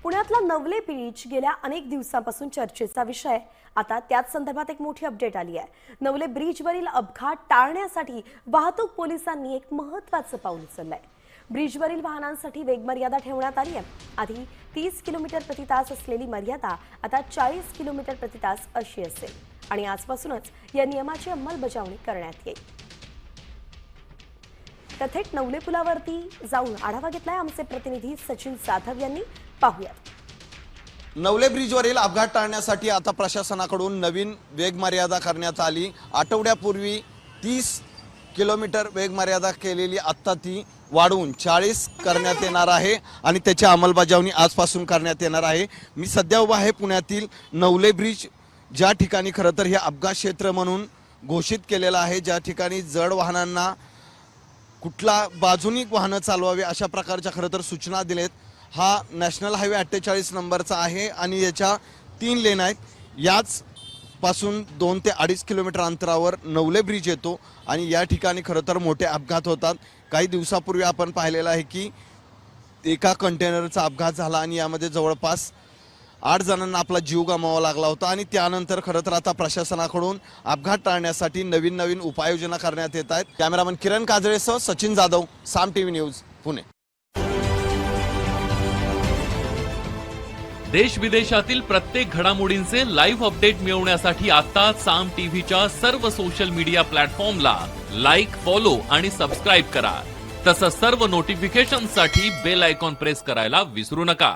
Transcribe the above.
पुण्यातला नवले ब्रिज गेल्या अनेक दिवसांपासून चर्चेचा विषय. आता त्याच संदर्भात एक मोठी अपडेट आली आहे. नवले ब्रिजवरील अपघात टाळण्यासाठी वाहतूक पोलिसांनी एक महत्त्वाचं पाऊल उचललंय. ब्रिजवरील वाहनांसाठी वेगमर्यादा ठेवण्यात आली आहे. आधी 30 किलोमीटर प्रति तास असलेली मर्यादा आता 40 किलोमीटर प्रति तास अशी असेल आणि आजपासूनच या नियमाची अंमलबजावणी करण्यात येईल. तर थेट नवले पुलावरती जाऊन आढावा घेतलाय आमचे प्रतिनिधी सचिन जाधव यांनी. पाहूयात. नवले ब्रिजवरील अपघात टाळण्यासाठी आता प्रशासनाकडून नवीन वेगमर्यादा करण्यात आली. आठवड्यापूर्वी 30 किलोमीटर वेगमर्यादा केलेली आता ती वाढवून 40 करण्यात येणार आहे आणि त्याची अंमलबजावणी आजपासून करण्यात येणार आहे. मी सध्या उभा आहे पुण्यातील नवले ब्रिज, ज्या ठिकाणी खरं तर हे अपघात क्षेत्र म्हणून घोषित केलेलं आहे, ज्या ठिकाणी जड वाहनांना कुठला बाजूनी वाहनं चालवावे अशा प्रकारच्या खरं तर सूचना दिलेत. हा नॅशनल हायवे 48 नंबरचा आहे आणि याच्या 3 लेन आहेत. याच पासून 2 ते 2.5 किलोमीटर अंतरावर नवले ब्रिज येतो आणि या ठिकाणी खरं तर मोठे अपघात होतात. काही दिवसापूर्वी आपण पाहिलेलं आहे की एका कंटेनरचा अपघात झाला आणि यामध्ये जवळपास 8 जणांना आपला जीव गमावा लागला होता आणि त्यानंतर खरं तर आता प्रशासनाकडून अपघात टाळण्यासाठी नवीन उपाययोजना करण्यात येत आहेत. कॅमेरामन किरण काजळेसह सचिन जाधव, साम टीव्ही न्यूज, पुणे. देश विदेशातील प्रत्येक घडामोडींचे लाईव्ह अपडेट मिळवण्यासाठी आता साम टीव्हीच्या सर्व सोशल मीडिया प्लॅटफॉर्मला लाईक, फॉलो आणि सबस्क्राईब करा. तसंच सर्व नोटिफिकेशनसाठी बेल आयकॉन प्रेस करायला विसरू नका.